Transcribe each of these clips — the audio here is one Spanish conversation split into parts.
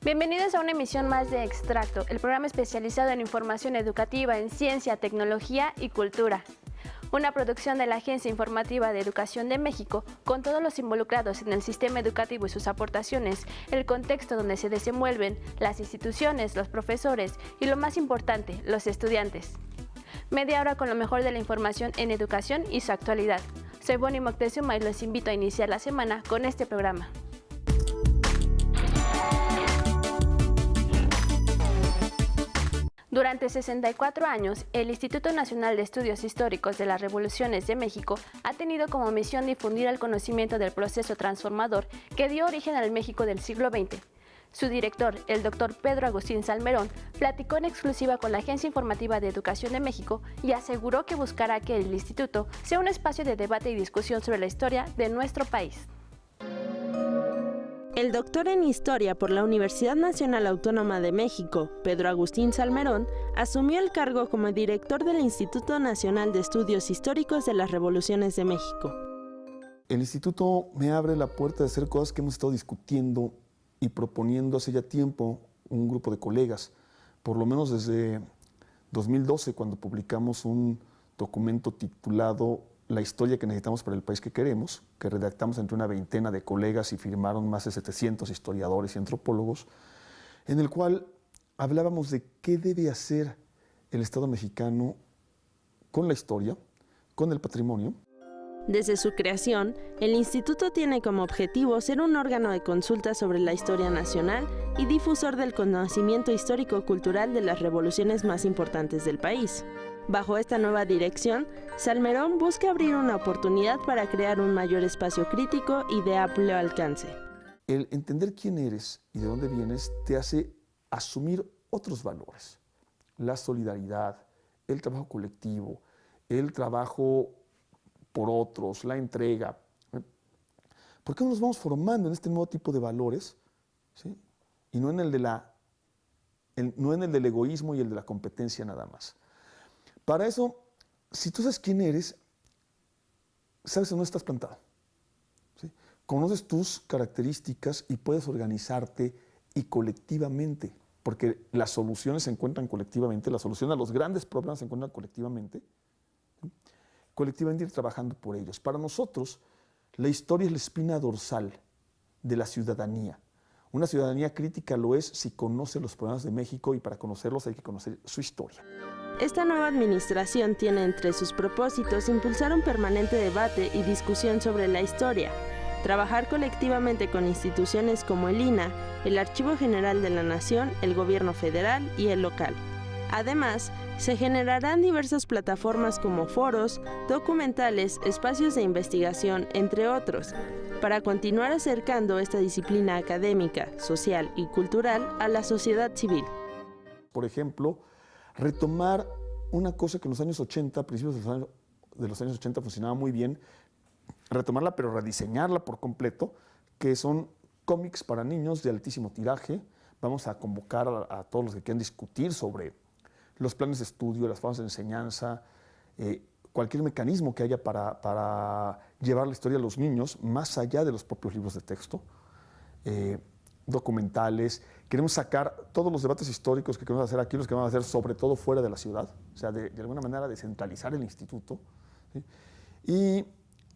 Bienvenidos a una emisión más de Extracto, el programa especializado en información educativa en ciencia, tecnología y cultura. Una producción de la Agencia Informativa de Educación de México, con todos los involucrados en el sistema educativo y sus aportaciones, el contexto donde se desenvuelven, las instituciones, los profesores y lo más importante, los estudiantes. Media hora con lo mejor de la información en educación y su actualidad. Soy Bonnie Moctezuma y los invito a iniciar la semana con este programa. Durante 64 años, el Instituto Nacional de Estudios Históricos de las Revoluciones de México ha tenido como misión difundir el conocimiento del proceso transformador que dio origen al México del siglo XX. Su director, el doctor Pedro Agustín Salmerón, platicó en exclusiva con la Agencia Informativa de Educación de México y aseguró que buscará que el instituto sea un espacio de debate y discusión sobre la historia de nuestro país. El doctor en Historia por la Universidad Nacional Autónoma de México, Pedro Agustín Salmerón, asumió el cargo como director del Instituto Nacional de Estudios Históricos de las Revoluciones de México. El instituto me abre la puerta de hacer cosas que hemos estado discutiendo y proponiendo hace ya tiempo un grupo de colegas, por lo menos desde 2012, cuando publicamos un documento titulado La historia que necesitamos para el país que queremos, que redactamos entre una veintena de colegas y firmaron más de 700 historiadores y antropólogos, en el cual hablábamos de qué debe hacer el Estado mexicano con la historia, con el patrimonio. Desde su creación, el instituto tiene como objetivo ser un órgano de consulta sobre la historia nacional y difusor del conocimiento histórico-cultural de las revoluciones más importantes del país. Bajo esta nueva dirección, Salmerón busca abrir una oportunidad para crear un mayor espacio crítico y de amplio alcance. El entender quién eres y de dónde vienes te hace asumir otros valores. La solidaridad, el trabajo colectivo, el trabajo por otros, la entrega. ¿Por qué no nos vamos formando en este nuevo tipo de valores? ¿Sí? Y no en el del egoísmo y el de la competencia nada más. Para eso, si tú sabes quién eres, sabes dónde estás plantado. ¿Sí? Conoces tus características y puedes organizarte y colectivamente, porque las soluciones se encuentran colectivamente, la solución a los grandes problemas se encuentran colectivamente. ¿Sí? Colectivamente ir trabajando por ellos. Para nosotros, la historia es la espina dorsal de la ciudadanía. Una ciudadanía crítica lo es si conoce los problemas de México y para conocerlos hay que conocer su historia. Esta nueva administración tiene entre sus propósitos impulsar un permanente debate y discusión sobre la historia, trabajar colectivamente con instituciones como el INAH, el Archivo General de la Nación, el Gobierno Federal y el local. Además, se generarán diversas plataformas como foros, documentales, espacios de investigación, entre otros, para continuar acercando esta disciplina académica, social y cultural a la sociedad civil. Por ejemplo, retomar una cosa que en los años 80, principios de los años 80 funcionaba muy bien, retomarla pero rediseñarla por completo, que son cómics para niños de altísimo tiraje. Vamos a convocar a todos los que quieran discutir sobre los planes de estudio, las formas de enseñanza, cualquier mecanismo que haya para llevar la historia a los niños, más allá de los propios libros de texto, documentales. Queremos sacar todos los debates históricos que queremos hacer aquí, los que vamos a hacer sobre todo fuera de la ciudad, o sea, de alguna manera descentralizar el instituto, ¿sí? Y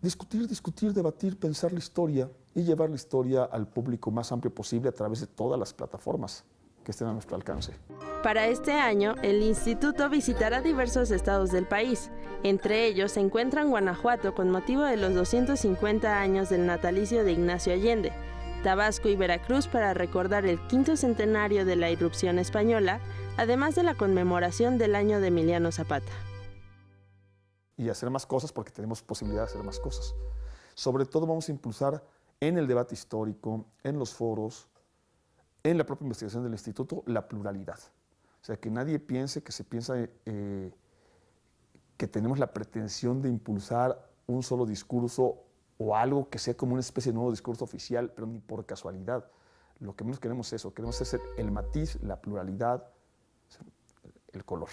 discutir, debatir, pensar la historia y llevar la historia al público más amplio posible a través de todas las plataformas que estén a nuestro alcance. Para este año, el instituto visitará diversos estados del país. Entre ellos se encuentran Guanajuato con motivo de los 250 años del natalicio de Ignacio Allende, Tabasco y Veracruz para recordar el 5º centenario de la irrupción española, además de la conmemoración del año de Emiliano Zapata. Y hacer más cosas porque tenemos posibilidad de hacer más cosas. Sobre todo vamos a impulsar en el debate histórico, en los foros, en la propia investigación del instituto, la pluralidad. O sea, que nadie piense que se piensa que tenemos la pretensión de impulsar un solo discurso o algo que sea como una especie de nuevo discurso oficial, pero ni por casualidad. Lo que menos queremos es eso, queremos hacer el matiz, la pluralidad, el color.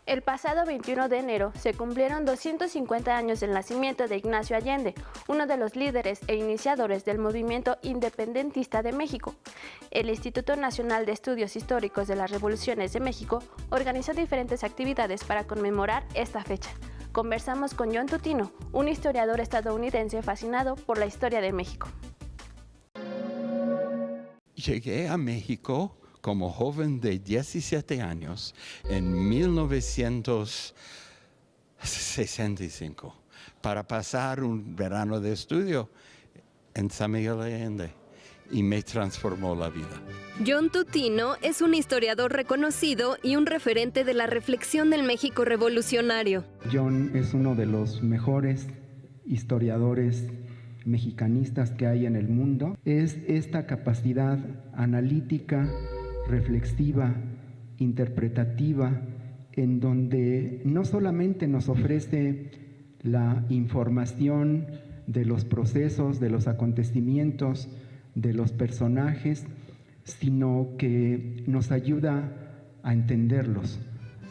El pasado 21 de enero se cumplieron 250 años del nacimiento de Ignacio Allende, uno de los líderes e iniciadores del movimiento independentista de México. El Instituto Nacional de Estudios Históricos de las Revoluciones de México organizó diferentes actividades para conmemorar esta fecha. Conversamos con John Tutino, un historiador estadounidense fascinado por la historia de México. Llegué a México como joven de 17 años en 1965 para pasar un verano de estudio en San Miguel de Allende y me transformó la vida. John Tutino es un historiador reconocido y un referente de la reflexión del México revolucionario. John es uno de los mejores historiadores mexicanistas que hay en el mundo. Es esta capacidad analítica, reflexiva, interpretativa, en donde no solamente nos ofrece la información de los procesos, de los acontecimientos, de los personajes, sino que nos ayuda a entenderlos,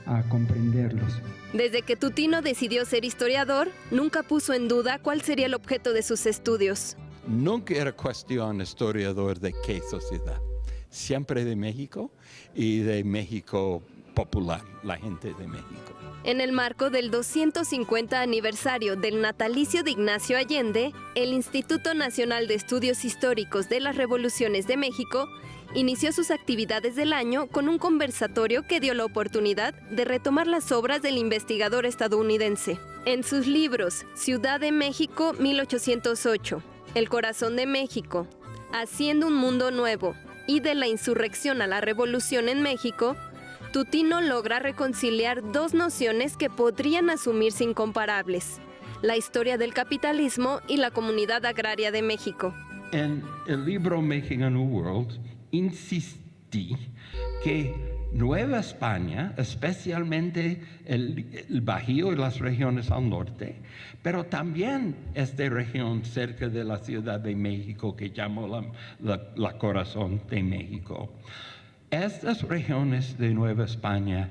a comprenderlos. Desde que Tutino decidió ser historiador, nunca puso en duda cuál sería el objeto de sus estudios. Nunca era cuestión historiador de qué sociedad. Siempre de México y de México popular, la gente de México. En el marco del 250 aniversario del natalicio de Ignacio Allende, el Instituto Nacional de Estudios Históricos de las Revoluciones de México inició sus actividades del año con un conversatorio que dio la oportunidad de retomar las obras del investigador estadounidense. En sus libros Ciudad de México 1808, El corazón de México, Haciendo un mundo nuevo y de la insurrección a la revolución en México, Tutino logra reconciliar dos nociones que podrían asumirse incomparables: la historia del capitalismo y la comunidad agraria de México. En el libro Making a New World insistí que Nueva España, especialmente el Bajío y las regiones al norte, pero también esta región cerca de la Ciudad de México que llamo la corazón de México. Estas regiones de Nueva España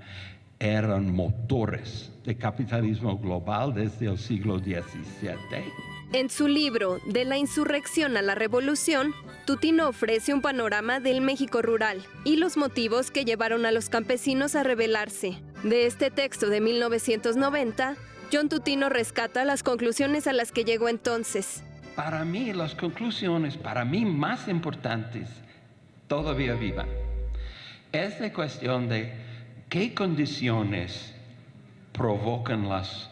eran motores del capitalismo global desde el siglo XVII. En su libro De la insurrección a la revolución, Tutino ofrece un panorama del México rural y los motivos que llevaron a los campesinos a rebelarse. De este texto de 1990, John Tutino rescata las conclusiones a las que llegó entonces. Para mí, las conclusiones más importantes todavía vivan. Es la cuestión de qué condiciones provocan las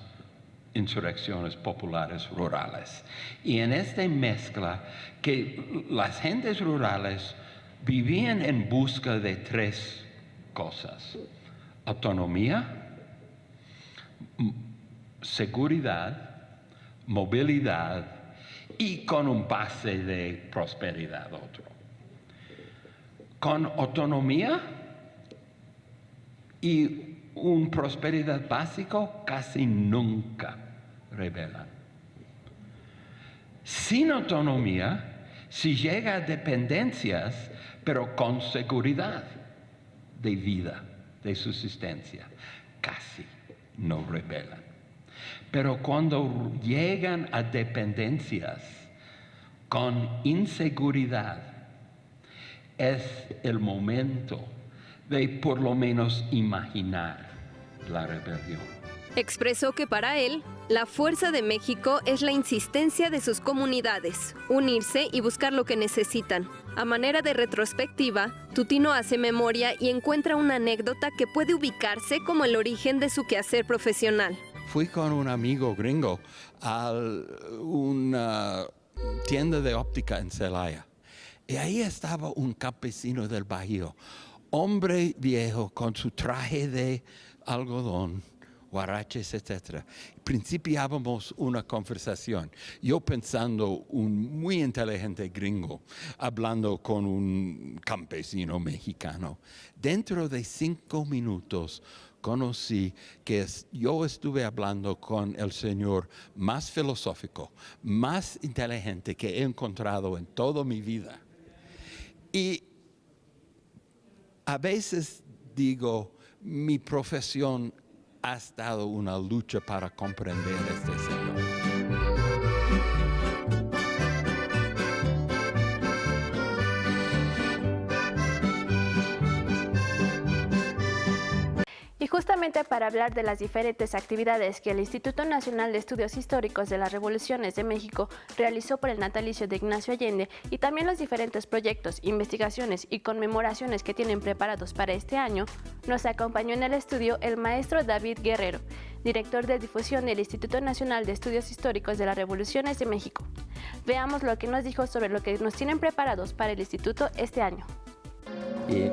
insurrecciones populares rurales. Y en esta mezcla, que las gentes rurales vivían en busca de tres cosas: autonomía, seguridad, movilidad y con un base de prosperidad otro. Con autonomía y una prosperidad básico casi nunca rebelan. Sin autonomía, si llega a dependencias, pero con seguridad de vida, de subsistencia, casi no rebelan. Pero cuando llegan a dependencias con inseguridad, es el momento de por lo menos imaginar la rebelión. Expresó que para él, la fuerza de México es la insistencia de sus comunidades, unirse y buscar lo que necesitan. A manera de retrospectiva, Tutino hace memoria y encuentra una anécdota que puede ubicarse como el origen de su quehacer profesional. Fui con un amigo gringo a una tienda de óptica en Celaya. Y ahí estaba un campesino del Bajío, hombre viejo con su traje de algodón, huaraches, etc. Principiábamos una conversación. Yo pensando un muy inteligente gringo, hablando con un campesino mexicano. Dentro de 5 minutos conocí que yo estuve hablando con el señor más filosófico, más inteligente que he encontrado en toda mi vida. Y a veces digo, mi profesión ha estado una lucha para comprender este señor. Y justamente para hablar de las diferentes actividades que el Instituto Nacional de Estudios Históricos de las Revoluciones de México realizó por el natalicio de Ignacio Allende y también los diferentes proyectos, investigaciones y conmemoraciones que tienen preparados para este año, nos acompañó en el estudio el maestro David Guerrero, director de difusión del Instituto Nacional de Estudios Históricos de las Revoluciones de México. Veamos lo que nos dijo sobre lo que nos tienen preparados para el instituto este año.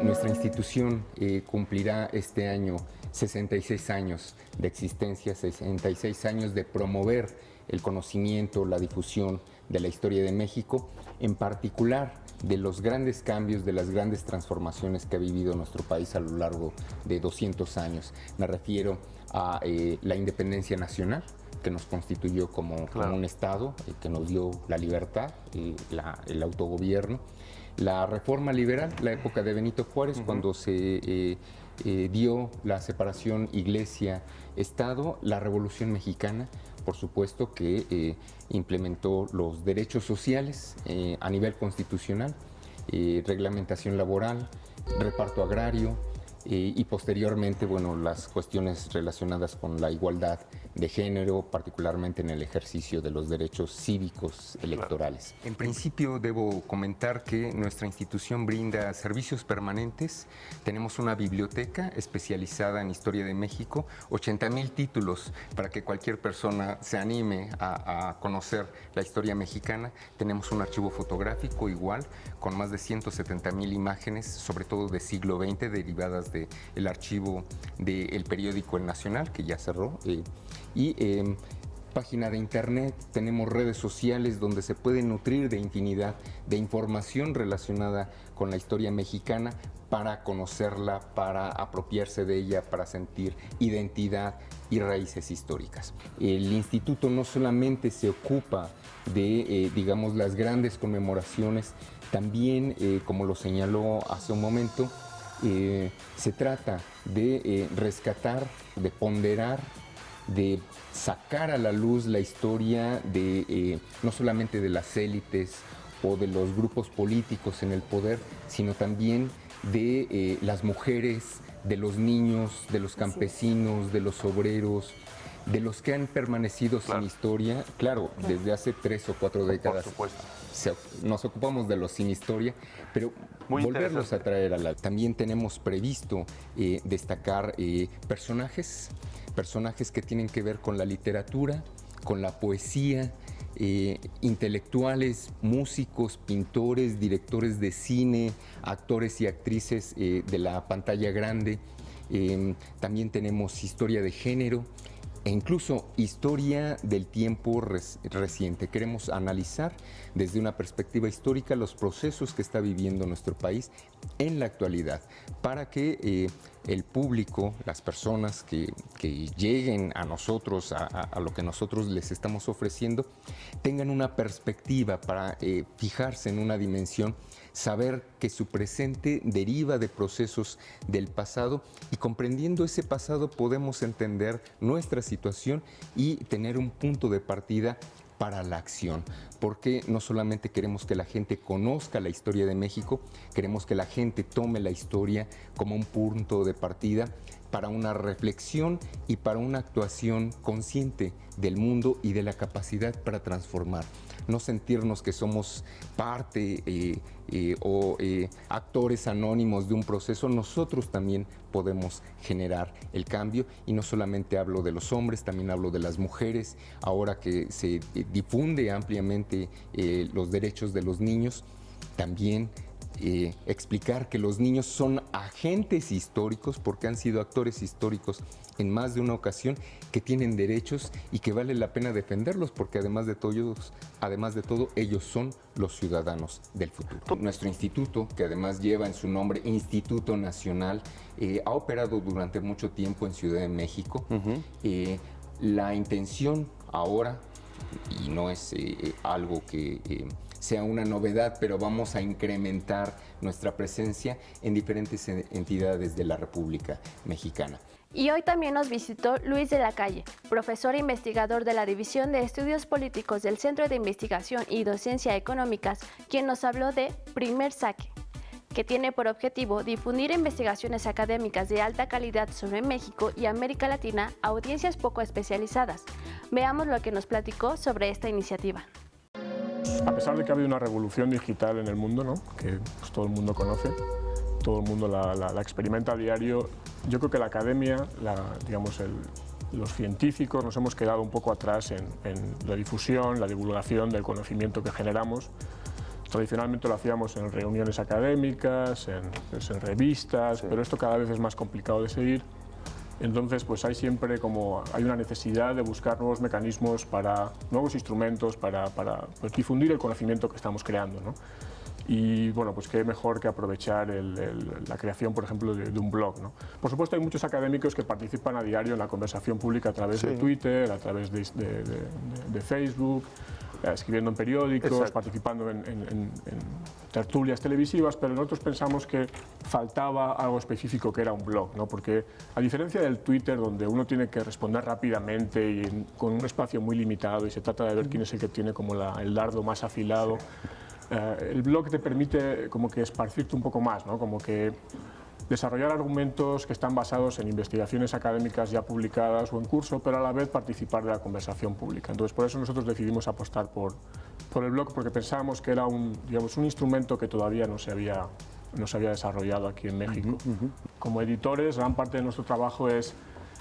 Nuestra institución cumplirá este año 66 años de existencia, 66 años de promover el conocimiento, la difusión de la historia de México, en particular de los grandes cambios, de las grandes transformaciones que ha vivido nuestro país a lo largo de 200 años. Me refiero a la independencia nacional, que nos constituyó como un Estado, que nos dio la libertad, el autogobierno. La reforma liberal, la época de Benito Juárez, cuando se dio la separación Iglesia-Estado, la Revolución Mexicana, por supuesto que implementó los derechos sociales a nivel constitucional, reglamentación laboral, reparto agrario y posteriormente, bueno, las cuestiones relacionadas con la igualdad de género, particularmente en el ejercicio de los derechos cívicos electorales. En principio debo comentar que nuestra institución brinda servicios permanentes. Tenemos una biblioteca especializada en Historia de México, 80,000 títulos para que cualquier persona se anime a conocer la historia mexicana. Tenemos un archivo fotográfico igual, con más de 170,000 imágenes, sobre todo de siglo XX, derivadas del archivo del periódico El Nacional, que ya cerró. Página de internet, tenemos redes sociales donde se puede nutrir de infinidad de información relacionada con la historia mexicana para conocerla, para apropiarse de ella, para sentir identidad y raíces históricas. El instituto no solamente se ocupa de, digamos, las grandes conmemoraciones, también, como lo señaló hace un momento, se trata de rescatar, de ponderar, de sacar a la luz la historia de no solamente de las élites o de los grupos políticos en el poder, sino también de las mujeres, de los niños, de los campesinos, de los obreros, de los que han permanecido sin historia. Claro, desde hace 3 o 4 décadas nos ocupamos de los sin historia, pero volverlos a traer a la... También tenemos previsto destacar personajes que tienen que ver con la literatura, con la poesía, intelectuales, músicos, pintores, directores de cine, actores y actrices de la pantalla grande. También tenemos historia de género e incluso historia del tiempo reciente. Queremos analizar desde una perspectiva histórica los procesos que está viviendo nuestro país en la actualidad, para que el público, las personas que lleguen a nosotros, a lo que nosotros les estamos ofreciendo, tengan una perspectiva para fijarse en una dimensión, saber que su presente deriva de procesos del pasado, y comprendiendo ese pasado podemos entender nuestra situación y tener un punto de partida para la acción, porque no solamente queremos que la gente conozca la historia de México, queremos que la gente tome la historia como un punto de partida para una reflexión y para una actuación consciente del mundo y de la capacidad para transformar. No sentirnos que somos parte o actores anónimos de un proceso. Nosotros también podemos generar el cambio, y no solamente hablo de los hombres, también hablo de las mujeres. Ahora que se difunde ampliamente los derechos de los niños, también explicar que los niños son agentes históricos, porque han sido actores históricos en más de una ocasión, que tienen derechos y que vale la pena defenderlos, porque además de todo, ellos son los ciudadanos del futuro. Nuestro instituto, que además lleva en su nombre Instituto Nacional, ha operado durante mucho tiempo en Ciudad de México. La intención ahora, y no es algo que sea una novedad, pero vamos a incrementar nuestra presencia en diferentes entidades de la República Mexicana. Y hoy también nos visitó Luis de la Calle, profesor e investigador de la División de Estudios Políticos del Centro de Investigación y Docencia Económicas, quien nos habló de Primer Saque, que tiene por objetivo difundir investigaciones académicas de alta calidad sobre México y América Latina a audiencias poco especializadas. Veamos lo que nos platicó sobre esta iniciativa. A pesar de que ha habido una revolución digital en el mundo, ¿no? Que pues, todo el mundo conoce, todo el mundo la experimenta a diario, yo creo que la academia, los científicos nos hemos quedado un poco atrás en la difusión, la divulgación del conocimiento que generamos. Tradicionalmente lo hacíamos en reuniones académicas, en revistas, pero esto cada vez es más complicado de seguir. Entonces, pues hay una necesidad de buscar nuevos mecanismos, nuevos instrumentos para pues, difundir el conocimiento que estamos creando, ¿no? Y bueno, pues qué mejor que aprovechar la creación, por ejemplo, de un blog, ¿no? Por supuesto, hay muchos académicos que participan a diario en la conversación pública a través de Twitter, a través de Facebook, escribiendo en periódicos, participando en tertulias televisivas, pero nosotros pensamos que faltaba algo específico que era un blog, ¿no? Porque a diferencia del Twitter, donde uno tiene que responder rápidamente y con un espacio muy limitado y se trata de ver quién es el que tiene como el dardo más afilado, el blog te permite como que esparcirte un poco más, ¿no? Como que desarrollar argumentos que están basados en investigaciones académicas ya publicadas o en curso, pero a la vez participar de la conversación pública. Entonces, por eso nosotros decidimos apostar por el blog, porque pensábamos que era un instrumento que todavía no se había desarrollado aquí en México. Como editores, gran parte de nuestro trabajo es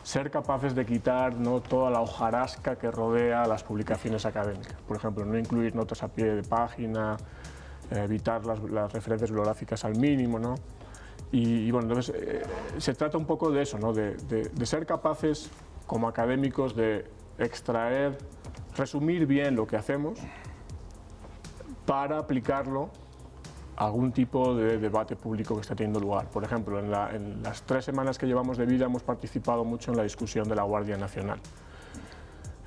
ser capaces de quitar, ¿no?, toda la hojarasca que rodea las publicaciones académicas. Por ejemplo, no incluir notas a pie de página, evitar las referencias bibliográficas al mínimo, ¿no? Y bueno, entonces se trata un poco de eso, ¿no? De ser capaces como académicos de extraer, resumir bien lo que hacemos para aplicarlo a algún tipo de debate público que está teniendo lugar. Por ejemplo, en las 3 semanas que llevamos de vida hemos participado mucho en la discusión de la Guardia Nacional.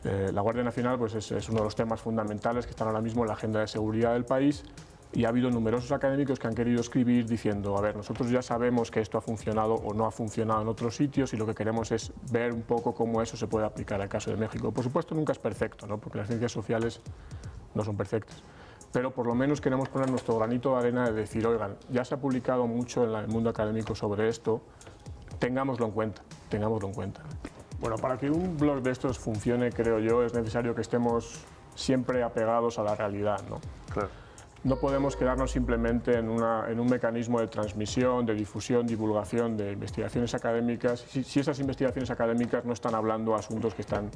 La Guardia Nacional pues, es uno de los temas fundamentales que están ahora mismo en la agenda de seguridad del país. Y ha habido numerosos académicos que han querido escribir diciendo, a ver, nosotros ya sabemos que esto ha funcionado o no ha funcionado en otros sitios y lo que queremos es ver un poco cómo eso se puede aplicar al caso de México. Por supuesto, nunca es perfecto, ¿no? Porque las ciencias sociales no son perfectas. Pero por lo menos queremos poner nuestro granito de arena de decir, oigan, ya se ha publicado mucho en el mundo académico sobre esto, tengámoslo en cuenta, tengámoslo en cuenta. Bueno, para que un blog de estos funcione, creo yo, es necesario que estemos siempre apegados a la realidad, ¿no? Claro. No podemos quedarnos simplemente en un mecanismo de transmisión, de difusión, divulgación de investigaciones académicas, si esas investigaciones académicas no están hablando asuntos que están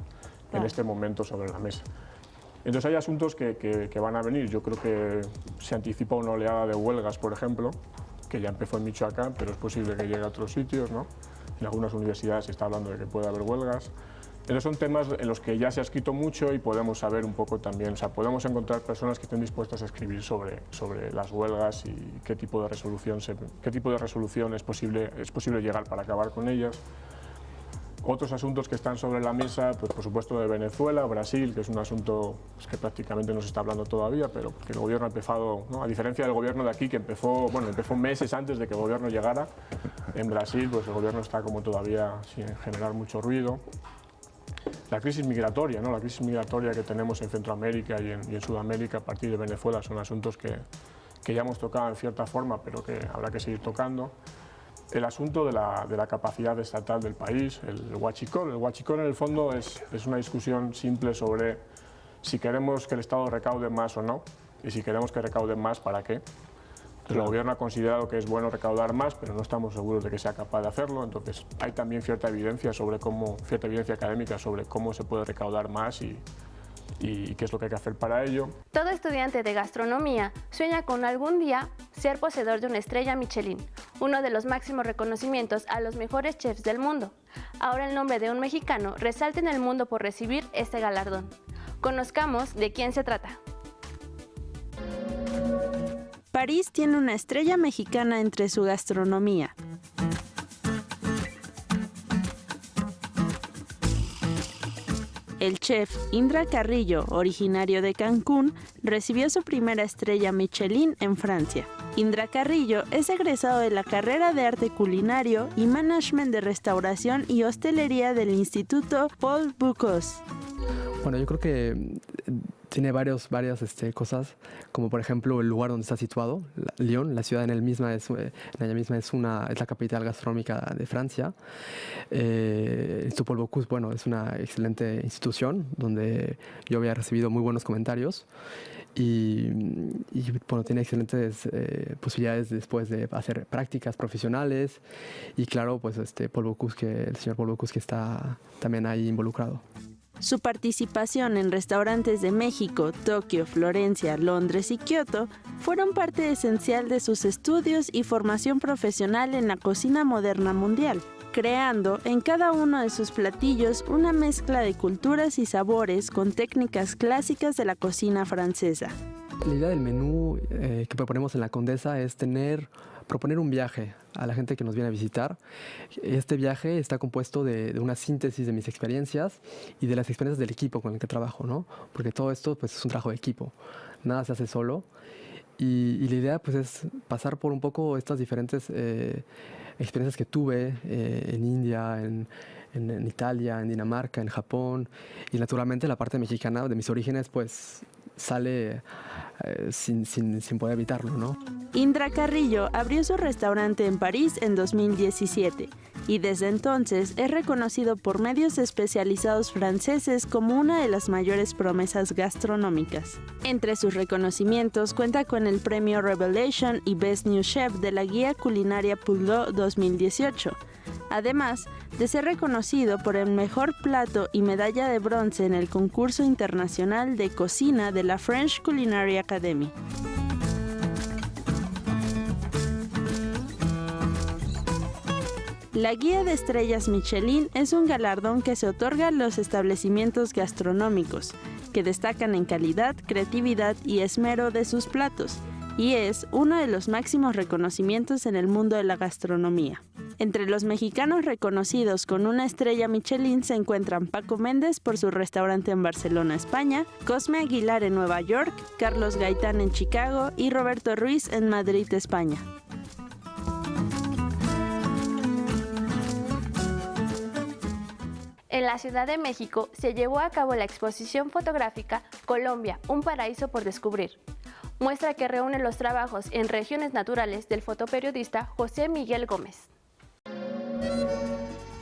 en este momento sobre la mesa. Entonces hay asuntos que van a venir. Yo creo que se anticipa una oleada de huelgas, por ejemplo, que ya empezó en Michoacán, pero es posible que llegue a otros sitios, ¿no? En algunas universidades se está hablando de que puede haber huelgas. Entonces son temas en los que ya se ha escrito mucho y podemos saber un poco también, o sea, podemos encontrar personas que estén dispuestas a escribir sobre las huelgas y qué tipo de resolución es posible llegar para acabar con ellas. Otros asuntos que están sobre la mesa, pues por supuesto de Venezuela, Brasil, que es un asunto pues, que prácticamente no se está hablando todavía, pero que el gobierno ha empezado, ¿no? A diferencia del gobierno de aquí, que empezó meses antes de que el gobierno llegara, en Brasil pues el gobierno está como todavía sin generar mucho ruido. La crisis migratoria, ¿no? La crisis migratoria que tenemos en Centroamérica y en Sudamérica a partir de Venezuela son asuntos que ya hemos tocado en cierta forma, pero que habrá que seguir tocando. El asunto de la capacidad estatal del país, el huachicol. El huachicol en el fondo es una discusión simple sobre si queremos que el Estado recaude más o no, y si queremos que recaude más, ¿para qué? El gobierno ha considerado que es bueno recaudar más, pero no estamos seguros de que sea capaz de hacerlo. Entonces hay también cierta evidencia académica sobre cómo se puede recaudar más y qué es lo que hay que hacer para ello. Todo estudiante de gastronomía sueña con algún día ser poseedor de una estrella Michelin, uno de los máximos reconocimientos a los mejores chefs del mundo. Ahora el nombre de un mexicano resalta en el mundo por recibir este galardón. Conozcamos de quién se trata. París tiene una estrella mexicana entre su gastronomía. El chef Indra Carrillo, originario de Cancún, recibió su primera estrella Michelin en Francia. Indra Carrillo es egresado de la carrera de Arte Culinario y Management de Restauración y Hostelería del Instituto Paul Bocuse. Bueno, yo creo que tiene varias cosas, como por ejemplo el lugar donde está situado, Lyon, la ciudad en ella misma es la capital gastronómica de Francia. El Instituto Paul Bocuse, bueno, es una excelente institución donde yo había recibido muy buenos comentarios. Y bueno, tiene excelentes posibilidades después de hacer prácticas profesionales y claro, pues el señor Paul Bocuse que está también ahí involucrado. Su participación en restaurantes de México, Tokio, Florencia, Londres y Kioto fueron parte esencial de sus estudios y formación profesional en la cocina moderna mundial, creando en cada uno de sus platillos una mezcla de culturas y sabores con técnicas clásicas de la cocina francesa. La idea del menú que proponemos en La Condesa es proponer un viaje a la gente que nos viene a visitar. Este viaje está compuesto de una síntesis de mis experiencias y de las experiencias del equipo con el que trabajo, ¿no? Porque todo esto pues, es un trabajo de equipo, nada se hace solo. Y la idea pues, es pasar por un poco estas diferentes experiencias que tuve en India, en Italia, en Dinamarca, en Japón, y naturalmente la parte mexicana de mis orígenes pues sale sin poder evitarlo, ¿no? Indra Carrillo abrió su restaurante en París en 2017 y desde entonces es reconocido por medios especializados franceses como una de las mayores promesas gastronómicas. Entre sus reconocimientos cuenta con el premio Revelation y Best New Chef de la Guía Culinaria Poulot 2018. Además de ser reconocido por el mejor plato y medalla de bronce en el concurso internacional de cocina de la French Culinary Academy. La Guía de Estrellas Michelin es un galardón que se otorga a los establecimientos gastronómicos, que destacan en calidad, creatividad y esmero de sus platos, y es uno de los máximos reconocimientos en el mundo de la gastronomía. Entre los mexicanos reconocidos con una estrella Michelin se encuentran Paco Méndez por su restaurante en Barcelona, España, Cosme Aguilar en Nueva York, Carlos Gaitán en Chicago y Roberto Ruiz en Madrid, España. En la Ciudad de México se llevó a cabo la exposición fotográfica Colombia, un paraíso por descubrir. Muestra que reúne los trabajos en regiones naturales del fotoperiodista José Miguel Gómez.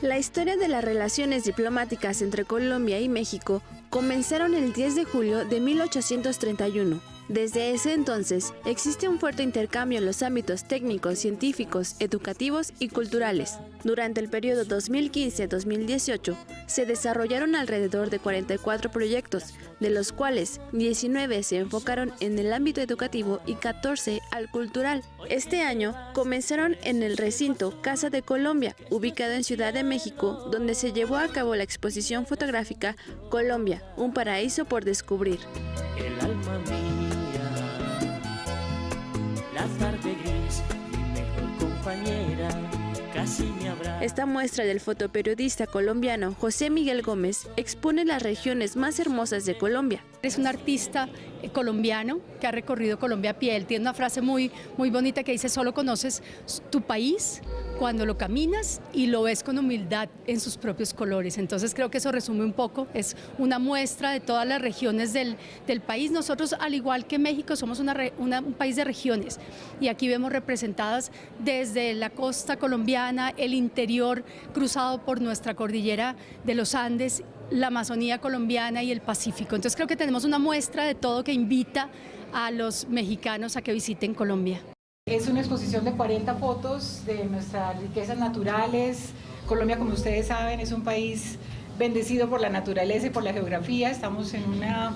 La historia de las relaciones diplomáticas entre Colombia y México comenzaron el 10 de julio de 1831. Desde ese entonces, existe un fuerte intercambio en los ámbitos técnicos, científicos, educativos y culturales. Durante el periodo 2015-2018, se desarrollaron alrededor de 44 proyectos, de los cuales 19 se enfocaron en el ámbito educativo y 14 al cultural. Este año comenzaron en el recinto Casa de Colombia, ubicado en Ciudad de México, donde se llevó a cabo la exposición fotográfica Colombia, un paraíso por descubrir. El alma mía, la tarde gris, mi mejor compañera, casi me abraza. Esta muestra del fotoperiodista colombiano José Miguel Gómez expone las regiones más hermosas de Colombia. Es un artista colombiano que ha recorrido Colombia a pie. Él tiene una frase muy bonita que dice: solo conoces tu país cuando lo caminas y lo ves con humildad en sus propios colores. Entonces creo que eso resume un poco, es una muestra de todas las regiones del país. Nosotros, al igual que México, somos un país de regiones y aquí vemos representadas desde la costa colombiana, el interior cruzado por nuestra cordillera de los Andes, la Amazonía colombiana y el Pacífico. Entonces creo que tenemos una muestra de todo que invita a los mexicanos a que visiten Colombia. Es una exposición de 40 fotos de nuestras riquezas naturales. Colombia, como ustedes saben, es un país bendecido por la naturaleza y por la geografía. Estamos en una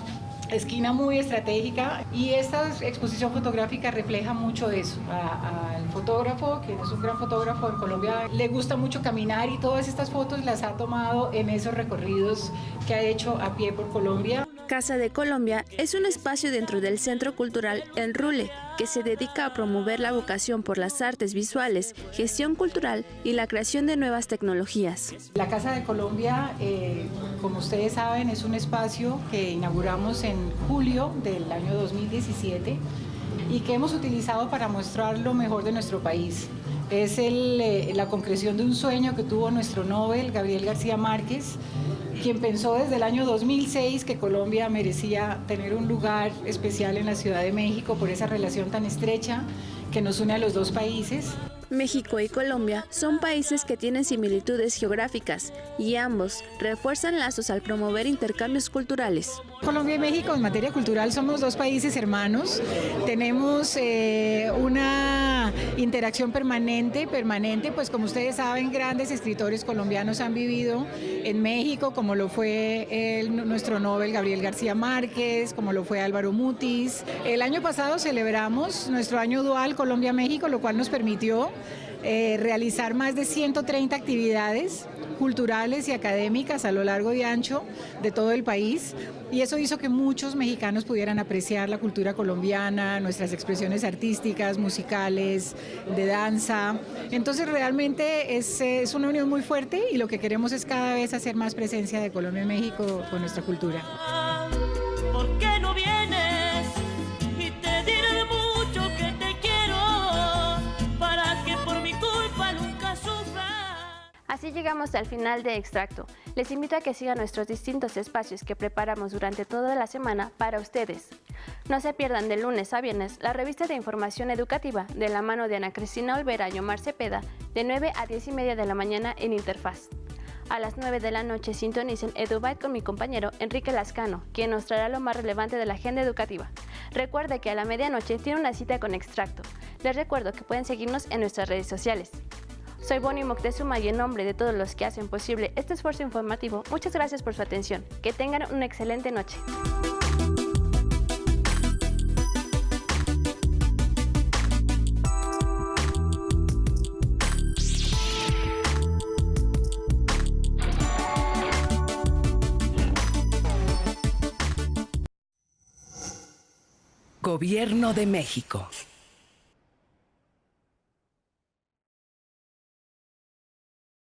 esquina muy estratégica y esta exposición fotográfica refleja mucho eso. Al fotógrafo, que es un gran fotógrafo en Colombia, le gusta mucho caminar y todas estas fotos las ha tomado en esos recorridos que ha hecho a pie por Colombia. Casa de Colombia es un espacio dentro del Centro Cultural El Rule, que se dedica a promover la vocación por las artes visuales, gestión cultural y la creación de nuevas tecnologías. La Casa de Colombia, como ustedes saben, es un espacio que inauguramos en julio del año 2017 y que hemos utilizado para mostrar lo mejor de nuestro país. Es la concreción de un sueño que tuvo nuestro Nobel, Gabriel García Márquez, quien pensó desde el año 2006 que Colombia merecía tener un lugar especial en la Ciudad de México por esa relación tan estrecha que nos une a los dos países. México y Colombia son países que tienen similitudes geográficas y ambos refuerzan lazos al promover intercambios culturales. Colombia y México en materia cultural somos dos países hermanos, tenemos una interacción permanente, pues como ustedes saben, grandes escritores colombianos han vivido en México, como lo fue nuestro Nobel Gabriel García Márquez, como lo fue Álvaro Mutis. El año pasado celebramos nuestro año dual Colombia-México, lo cual nos permitió realizar más de 130 actividades culturales y académicas a lo largo y ancho de todo el país, y eso hizo que muchos mexicanos pudieran apreciar la cultura colombiana, nuestras expresiones artísticas, musicales, de danza. Entonces realmente es una unión muy fuerte y lo que queremos es cada vez hacer más presencia de Colombia y México con nuestra cultura. ¿Por qué no vienes? Y te diré mucho que te quiero, para que por mi culpa nunca sufras. Así llegamos al final de Extracto. Les invito a que sigan nuestros distintos espacios que preparamos durante toda la semana para ustedes. No se pierdan de lunes a viernes la revista de información educativa de la mano de Ana Cristina Olvera y Omar Cepeda de 9 a 10:30 de la mañana en Interfaz. A las 9 de la noche sintonicen EduByte con mi compañero Enrique Lascano, quien nos traerá lo más relevante de la agenda educativa. Recuerde que a la medianoche tiene una cita con Extracto. Les recuerdo que pueden seguirnos en nuestras redes sociales. Soy Bonnie Moctezuma y en nombre de todos los que hacen posible este esfuerzo informativo, muchas gracias por su atención. Que tengan una excelente noche. Gobierno de México.